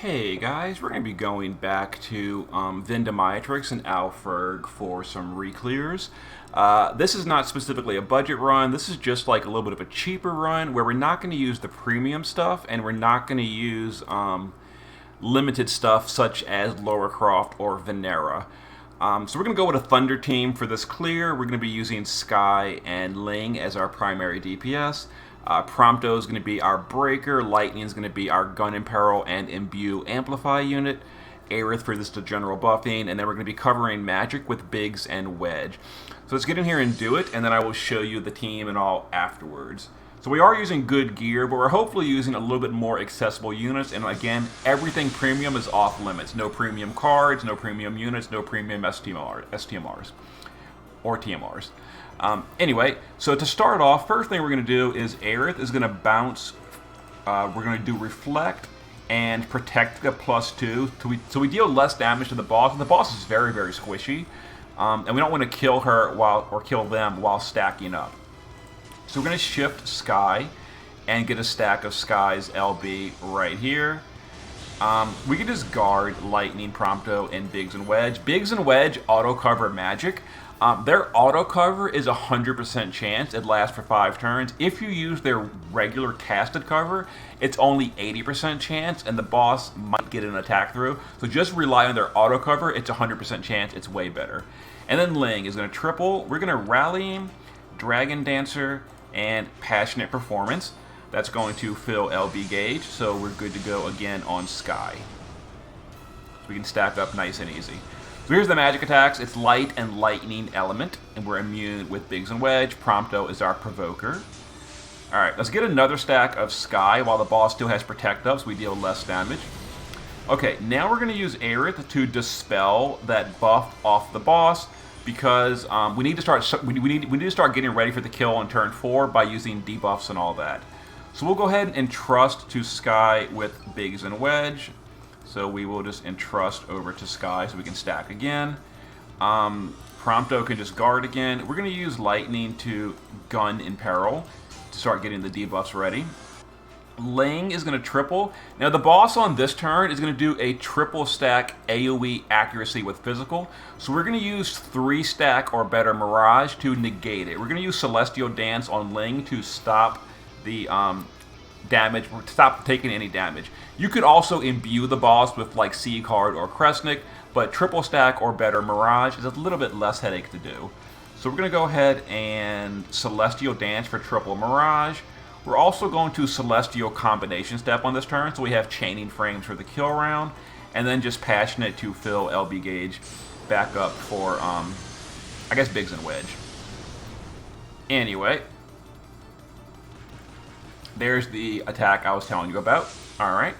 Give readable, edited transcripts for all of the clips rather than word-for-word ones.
Hey guys, we're going to be going back to Vindemiatrix and Alfreg for some re-clears. This is not specifically a budget run, this is just like a little bit of a cheaper run where we're not going to use the premium stuff and we're not going to use limited stuff such as Lara Croft or Venera. So we're going to go with a Thunder team for this clear. We're going to be using Sky and Ling as our primary DPS. Prompto is going to be our breaker, Lightning is going to be our gun imperil and imbue amplify unit, Aerith for this general buffing, and then we're going to be covering magic with Biggs and Wedge. So let's get in here and do it, and then I will show you the team and all afterwards. So we are using good gear, but we're hopefully using a little bit more accessible units, and again, everything premium is off limits. No premium cards, no premium units, no premium STMRs or TMRs. Anyway, so to start off, first thing we're going to do is Aerith is going to bounce. We're going to do Reflect and Protect a +2. So we deal less damage to the boss. And the boss is very, very squishy. And we don't want to kill her or kill them while stacking up. So we're going to shift Sky and get a stack of Sky's LB right here. We can just guard Lightning, Prompto, and Biggs and Wedge. Biggs and Wedge auto cover magic. Their auto cover is 100% chance. It lasts for 5 turns. If you use their regular casted cover, it's only 80% chance, and the boss might get an attack through. So just rely on their auto cover. It's 100% chance. It's way better. And then Ling is going to triple. We're going to Rallying, Dragon Dancer, and Passionate Performance. That's going to fill LB gauge, so we're good to go again on Sky. So we can stack up nice and easy. So here's the magic attacks. It's Light and Lightning Element, and we're immune with Biggs and Wedge. Prompto is our Provoker. Alright, let's get another stack of Sky while the boss still has Protect up, so we deal less damage. Okay, now we're going to use Aerith to dispel that buff off the boss, because we need to start getting ready for the kill on turn 4 by using debuffs and all that. So we'll go ahead and entrust to Sky with Biggs and Wedge. So we will just entrust over to Sky so we can stack again. Prompto can just guard again. We're going to use Lightning to gun Imperil to start getting the debuffs ready. Ling is going to triple. Now the boss on this turn is going to do a triple stack AoE accuracy with physical. So we're going to use 3 stack or better Mirage to negate it. We're going to use Celestial Dance on Ling to stop the damage, stop taking any damage. You could also imbue the boss with like Sea Card or Kresnik, but triple stack or better Mirage is a little bit less headache to do. So we're going to go ahead and Celestial Dance for triple Mirage. We're also going to Celestial Combination Step on this turn, so we have Chaining Frames for the kill round, and then just Passionate to fill LB gauge back up for, I guess, Biggs and Wedge. Anyway, there's the attack I was telling you about. Alright.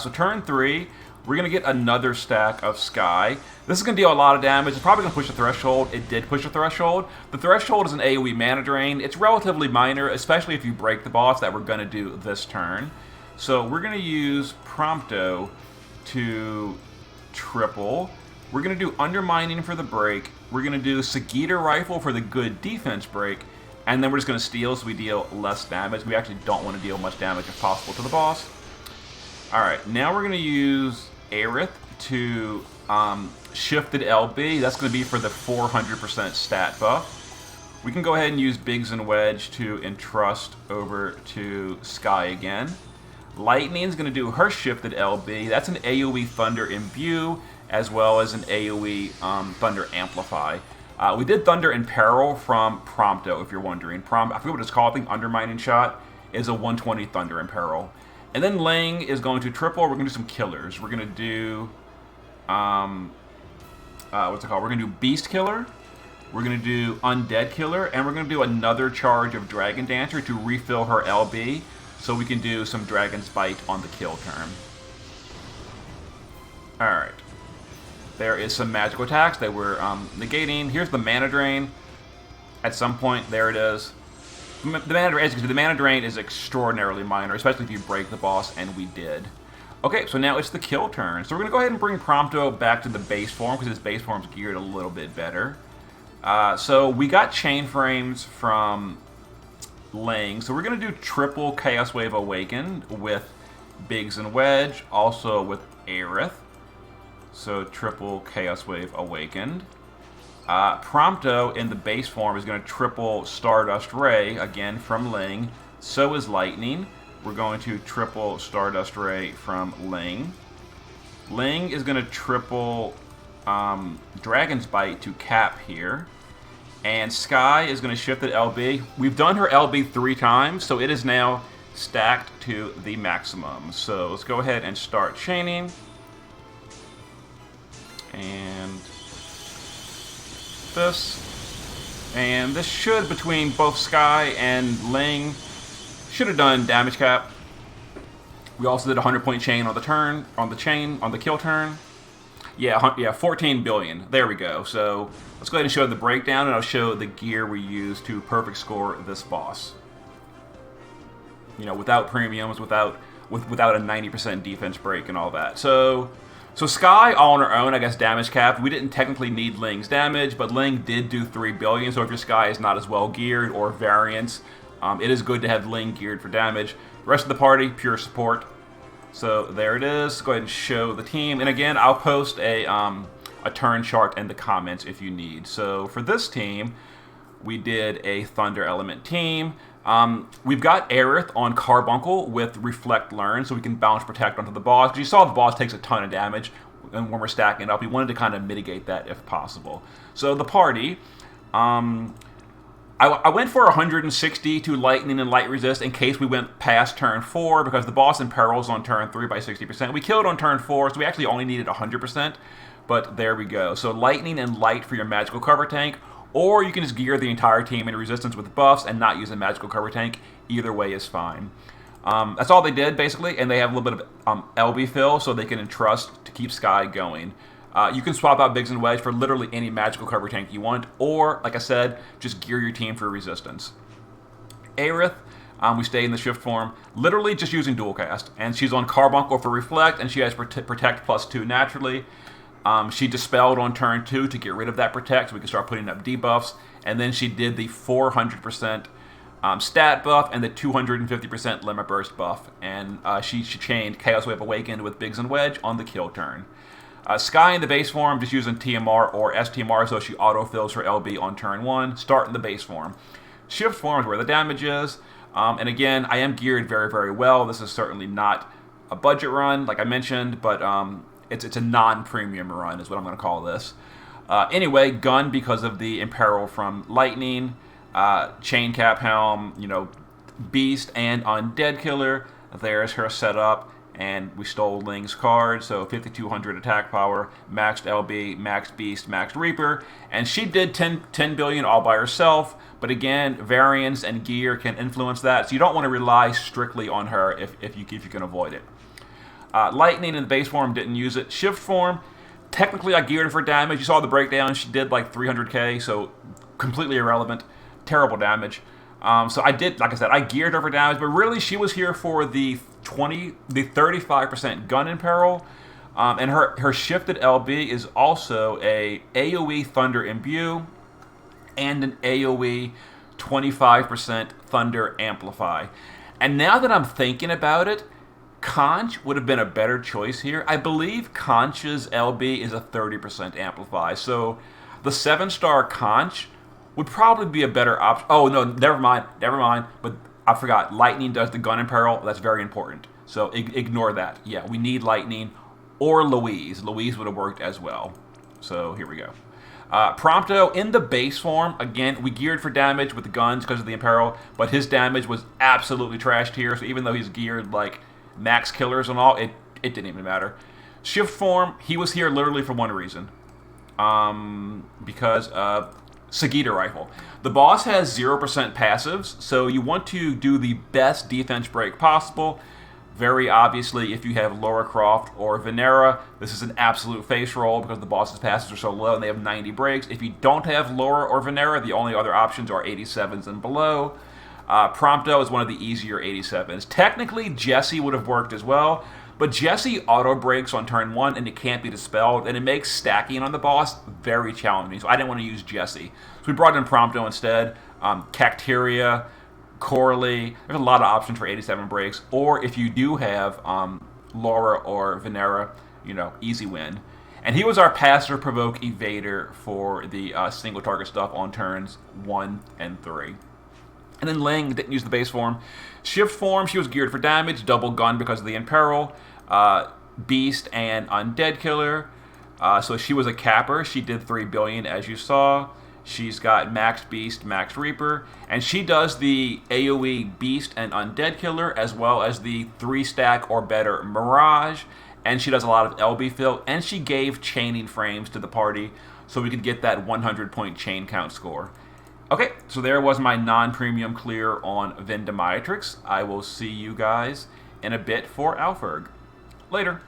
So turn 3, we're going to get another stack of Sky. This is going to deal a lot of damage. It's probably going to push the threshold. It did push the threshold. The threshold is an AoE mana drain. It's relatively minor, especially if you break the boss that we're going to do this turn. So we're going to use Prompto to triple. We're going to do Undermining for the break. We're going to do Sagitta Rifle for the good defense break. And then we're just going to steal so we deal less damage. We actually don't want to deal much damage if possible to the boss. Alright, now we're going to use Aerith to Shifted LB. That's going to be for the 400% stat buff. We can go ahead and use Biggs and Wedge to entrust over to Sky again. Lightning is going to do her Shifted LB. That's an AoE Thunder Imbue as well as an AoE Thunder Amplify. We did Thunder Imperil from Prompto, if you're wondering. I forget what it's called. I think Undermining Shot is a 120 Thunder Imperil. And then Ling is going to triple. We're going to do some killers. We're going to do, what's it called? We're going to do Beast Killer. We're going to do Undead Killer. And we're going to do another charge of Dragon Dancer to refill her LB so we can do some Dragon's Bite on the kill turn. Alright. There is some magical attacks that we're negating. Here's the mana drain. At some point, there it is. The mana drain is extraordinarily minor, especially if you break the boss, and we did. Okay, so now it's the kill turn. So we're going to go ahead and bring Prompto back to the base form, because his base form's geared a little bit better. So we got Chain Frames from Ling, so we're going to do triple Chaos Wave Awakened with Biggs and Wedge, also with Aerith. So triple Chaos Wave Awakened. Prompto in the base form is going to triple Stardust Ray, again from Ling. So is Lightning. We're going to triple Stardust Ray from Ling. Ling is going to triple Dragon's Bite to Cap here. And Sky is going to shift at LB. We've done her LB 3 times, so it is now stacked to the maximum. So let's go ahead and start chaining. And this. And this should, between both Sky and Ling, should have done damage cap. We also did a 100-point chain on the turn, on the kill turn. Yeah, 14 billion. There we go. So let's go ahead and show the breakdown, and I'll show the gear we used to perfect score this boss. You know, without premiums, without a 90% defense break and all that. So Sky, all on her own, I guess, damage capped. We didn't technically need Ling's damage, but Ling did do 3 billion, so if your Sky is not as well geared or variants, it is good to have Ling geared for damage. The rest of the party, pure support. So there it is. Let's go ahead and show the team. And again, I'll post a turn chart in the comments if you need. So for this team, we did a Thunder Element team. We've got Aerith on Carbuncle with Reflect Learn, so we can bounce Protect onto the boss. Because you saw the boss takes a ton of damage when we're stacking it up. We wanted to kind of mitigate that if possible. So the party, I went for 160 to Lightning and Light Resist in case we went past turn 4, because the boss imperils on turn 3 by 60%. We killed on turn 4, so we actually only needed 100%, but there we go. So Lightning and Light for your magical cover tank, or you can just gear the entire team into resistance with buffs and not use a magical cover tank. Either way is fine. That's all they did, basically, and they have a little bit of LB fill, so they can entrust to keep Sky going. You can swap out Biggs and Wedge for literally any magical cover tank you want, or, like I said, just gear your team for resistance. Aerith, we stay in the shift form, literally just using dual cast, and she's on Carbuncle for Reflect, and she has Protect +2 naturally. She dispelled on turn 2 to get rid of that Protect, so we can start putting up debuffs, and then she did the 400% stat buff and the 250% Limit Burst buff, and she chained Chaos Wave Awakened with Biggs and Wedge on the kill turn. Sky in the base form, just using TMR or STMR, so she autofills her LB on turn 1, start in the base form. Shift form is where the damage is, and again, I am geared very, very well. This is certainly not a budget run, like I mentioned, but it's a non-premium run is what I'm going to call this. Anyway, gun because of the imperil from Lightning, Chain Cap Helm, you know, Beast and Undead Killer. There's her setup. And we stole Ling's card, so 5,200 attack power, maxed LB, maxed Beast, maxed Reaper, and she did 10 billion all by herself, but again, variance and gear can influence that, so you don't want to rely strictly on her if you can avoid it. Lightning in the base form, didn't use it. Shift form, technically I geared her for damage. You saw the breakdown, she did like 300k, so completely irrelevant, terrible damage. So I did, like I said, I geared her for damage, but really she was here for the 35% gun imperil, and her shifted LB is also a AoE Thunder Imbue and an AoE 25% Thunder Amplify. And now that I'm thinking about it, Conch would have been a better choice here. I believe Conch's LB is a 30% Amplify, so the 7-star Conch would probably be a better option. Oh, no, never mind. But I forgot. Lightning does the gun imperil. That's very important. So ignore that. Yeah, we need Lightning or Louise. Louise would have worked as well. So here we go. Prompto in the base form. Again, we geared for damage with the guns because of the imperil, but his damage was absolutely trashed here. So even though he's geared like max killers and all, it didn't even matter. Shift form, he was here literally for one reason. Because Sagita Rifle. The boss has 0% passives, so you want to do the best defense break possible. Very obviously, if you have Lara Croft or Venera, this is an absolute face roll because the boss's passives are so low and they have 90 breaks. If you don't have Lara or Venera, the only other options are 87s and below. Prompto is one of the easier 87s. Technically, Jessie would have worked as well, but Jessie auto-breaks on turn 1 and it can't be dispelled, and it makes stacking on the boss very challenging, so I didn't want to use Jessie. So we brought in Prompto instead. Cacteria, Corley. There's a lot of options for 87 breaks. Or if you do have Laura or Venera, easy win. And he was our passer, provoke, evader for the single target stuff on turns 1 and 3. And then Ling didn't use the base form. Shift form, she was geared for damage, double gun because of the Imperil, Beast, and Undead Killer. So she was a capper. She did 3 billion, as you saw. She's got Max Beast, Max Reaper, and she does the AoE Beast and Undead Killer, as well as the 3-stack or better Mirage, and she does a lot of LB fill, and she gave chaining frames to the party so we could get that 100-point chain count score. Okay, so there was my non-premium clear on Vindemiatrix. I will see you guys in a bit for Alferg. Later.